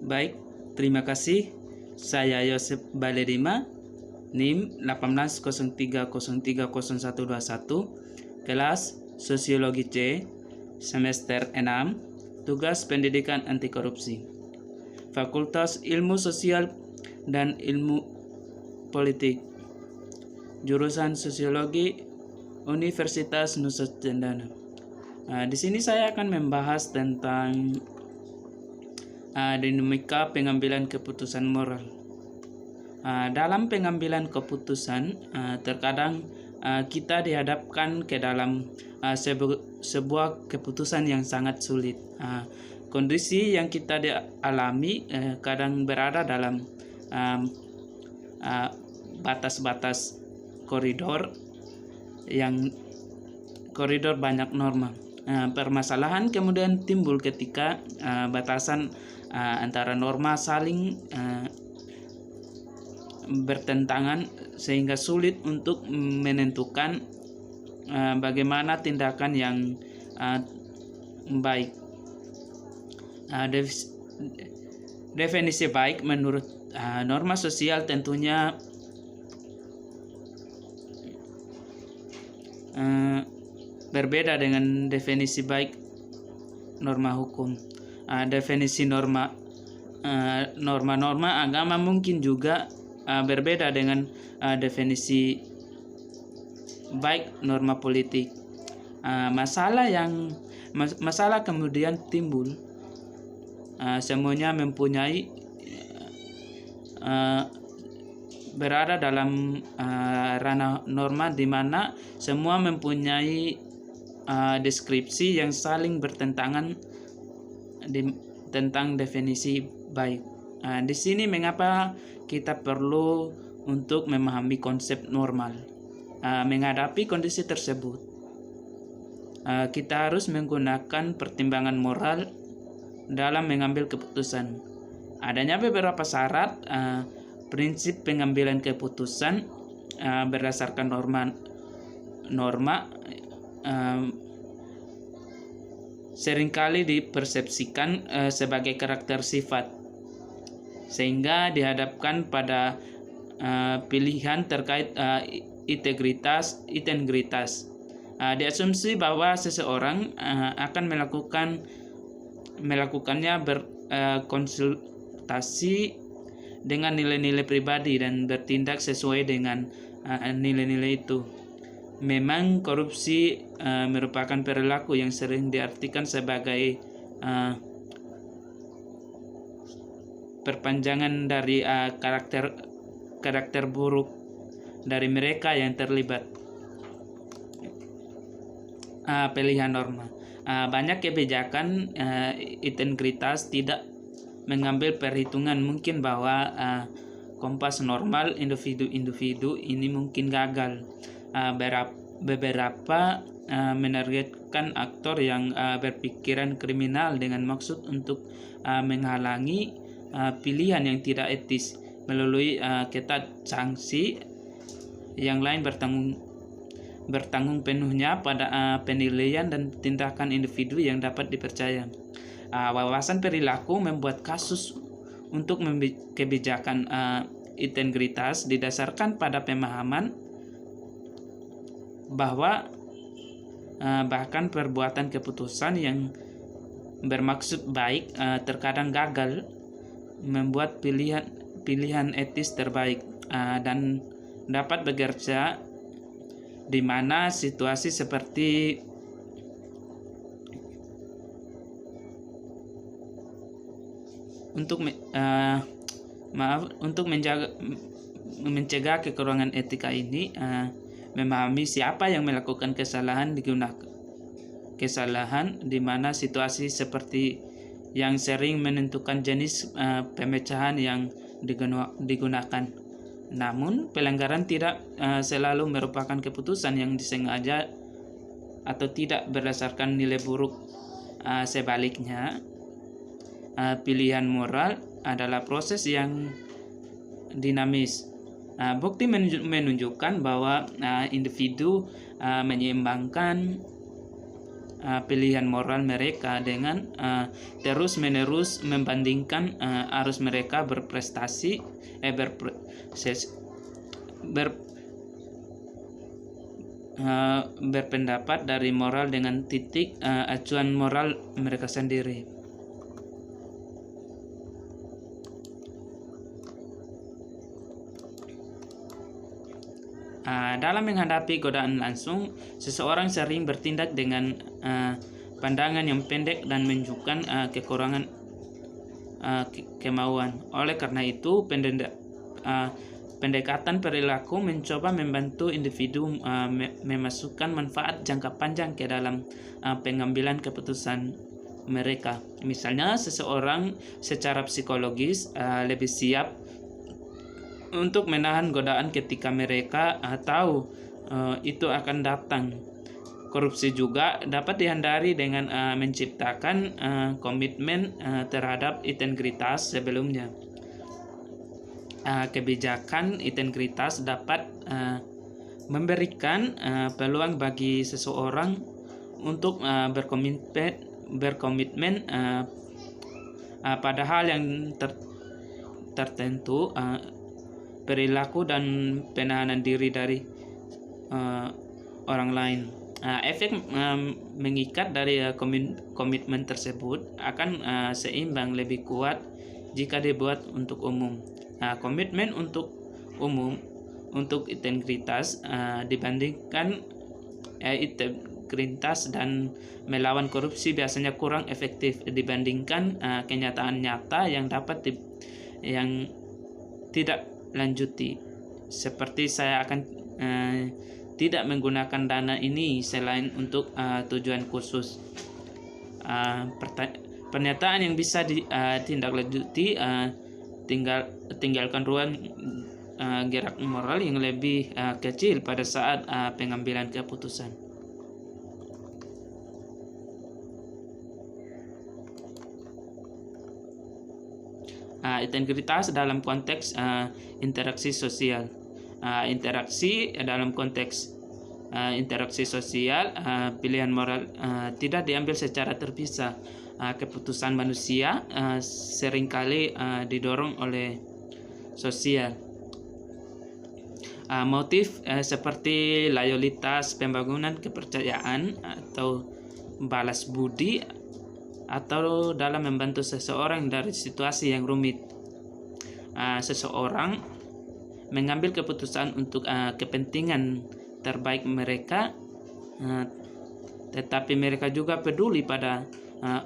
Baik, terima kasih. Saya Yosep Balerima, NIM 1803030121, kelas Sosiologi C, semester 6, tugas pendidikan anti korupsi. Fakultas Ilmu Sosial dan Ilmu Politik. Jurusan Sosiologi Universitas Nusa Cendana. Di sini saya akan membahas tentang dinamika pengambilan keputusan moral. Dalam pengambilan keputusan, terkadang kita dihadapkan ke dalam sebuah keputusan yang sangat sulit. Kondisi yang kita alami kadang berada dalam batas-batas koridor banyak norma. Permasalahan kemudian timbul ketika batasan antara norma saling bertentangan sehingga sulit untuk menentukan bagaimana tindakan yang baik. Definisi baik menurut norma sosial tentunya berbeda dengan definisi baik norma hukum. Definisi norma-norma agama mungkin juga berbeda dengan definisi baik norma politik. Masalah kemudian timbul. Semuanya mempunyai berada dalam ranah norma di mana semua mempunyai deskripsi yang saling bertentangan tentang definisi baik. Di sini mengapa kita perlu untuk memahami konsep normal. Menghadapi kondisi tersebut, kita harus menggunakan pertimbangan moral dalam mengambil keputusan. Adanya beberapa syarat prinsip pengambilan keputusan berdasarkan norma seringkali dipersepsikan sebagai karakter sifat, sehingga dihadapkan pada pilihan terkait integritas. Diasumsi bahwa seseorang akan melakukannya berkonsultasi dengan nilai-nilai pribadi dan bertindak sesuai dengan nilai-nilai itu. Memang korupsi merupakan perilaku yang sering diartikan sebagai perpanjangan dari karakter buruk dari mereka yang terlibat. Pilihan norma. Banyak kebijakan integritas tidak mengambil perhitungan mungkin bahwa kompas normal individu-individu ini mungkin gagal. Beberapa menargetkan aktor yang berpikiran kriminal dengan maksud untuk menghalangi pilihan yang tidak etis melalui ketat sanksi. Yang lain bertanggung penuhnya pada penilaian dan tindakan individu yang dapat dipercaya. Wawasan perilaku membuat kasus untuk kebijakan integritas didasarkan pada pemahaman bahwa bahkan perbuatan keputusan yang bermaksud baik terkadang gagal membuat pilihan etis terbaik dan dapat bekerja di mana situasi seperti untuk mencegah kekurangan etika ini. Memahami siapa yang melakukan kesalahan di mana situasi seperti yang sering menentukan jenis pemecahan yang digunakan. Namun pelanggaran tidak selalu merupakan keputusan yang disengaja atau tidak berdasarkan nilai buruk. Sebaliknya, pilihan moral adalah proses yang dinamis. Bukti menunjukkan bahwa individu menyeimbangkan pilihan moral mereka dengan terus-menerus membandingkan arus mereka berprestasi berpendapat dari moral dengan titik acuan moral mereka sendiri. Dalam menghadapi godaan langsung, seseorang sering bertindak dengan pandangan yang pendek dan menunjukkan kekurangan kemauan. Oleh karena itu, pendekatan perilaku mencoba membantu individu memasukkan manfaat jangka panjang ke dalam pengambilan keputusan mereka. Misalnya, seseorang secara psikologis lebih siap untuk menahan godaan ketika mereka tahu itu akan datang. Korupsi juga dapat dihindari dengan menciptakan komitmen terhadap integritas sebelumnya. Kebijakan integritas dapat memberikan peluang bagi seseorang untuk berkomitmen pada hal yang tertentu, perilaku dan penahanan diri dari orang lain. Efek mengikat dari komitmen tersebut akan seimbang lebih kuat jika dibuat untuk umum. Komitmen untuk umum untuk integritas dibandingkan integritas dan melawan korupsi biasanya kurang efektif dibandingkan kenyataan nyata yang yang tidak lanjuti, seperti saya akan tidak menggunakan dana ini selain untuk tujuan khusus. Pernyataan yang bisa ditindaklanjuti tinggalkan ruang gerak moral yang lebih kecil pada saat pengambilan keputusan. Integritas dalam konteks interaksi sosial. Interaksi dalam konteks interaksi sosial, pilihan moral tidak diambil secara terpisah. Keputusan manusia seringkali didorong oleh sosial. Motif seperti loyalitas, pembangunan kepercayaan, atau balas budi, atau dalam membantu seseorang dari situasi yang rumit. Seseorang mengambil keputusan untuk kepentingan terbaik mereka, tetapi mereka juga peduli pada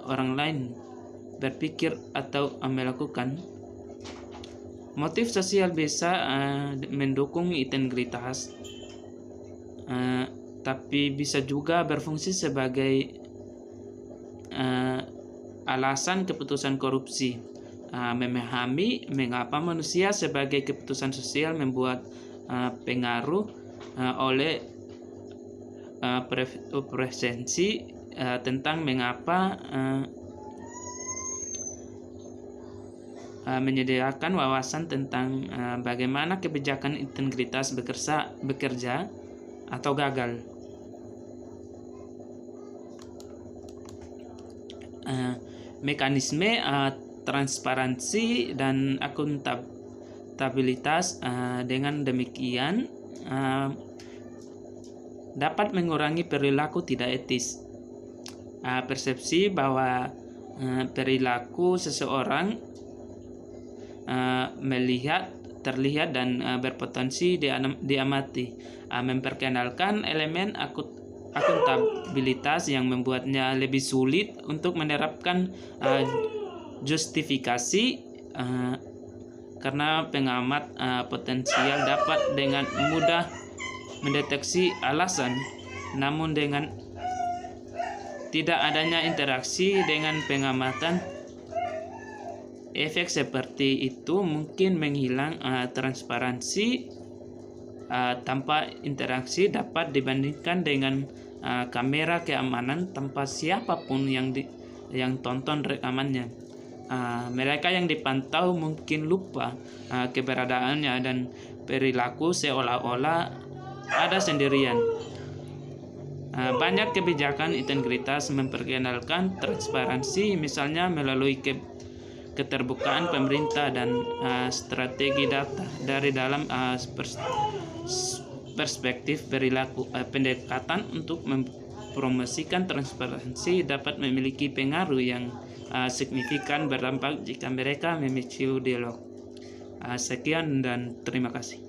orang lain berpikir atau melakukan. Motif sosial bisa mendukung integritas, tapi bisa juga berfungsi sebagai alasan keputusan korupsi. Memahami mengapa manusia sebagai keputusan sosial membuat pengaruh oleh preferensi tentang mengapa menyediakan wawasan tentang bagaimana kebijakan integritas bekerja atau gagal. Mekanisme transparansi dan akuntabilitas dengan demikian dapat mengurangi perilaku tidak etis. Persepsi bahwa perilaku seseorang terlihat dan berpotensi diamati memperkenalkan elemen akuntabilitas yang membuatnya lebih sulit untuk menerapkan justifikasi karena pengamat potensial dapat dengan mudah mendeteksi alasan, namun dengan tidak adanya interaksi dengan pengamatan, efek seperti itu mungkin menghilang. Transparansi tanpa interaksi dapat dibandingkan dengan kamera keamanan tanpa siapapun yang tonton rekamannya. Mereka yang dipantau mungkin lupa keberadaannya dan perilaku seolah-olah ada sendirian. Banyak kebijakan integritas memperkenalkan transparansi, misalnya melalui keterbukaan pemerintah dan strategi data dari dalam perspektif perilaku. Pendekatan untuk mempromosikan transparansi dapat memiliki pengaruh yang signifikan berdampak jika mereka memicu dialog. Sekian dan terima kasih.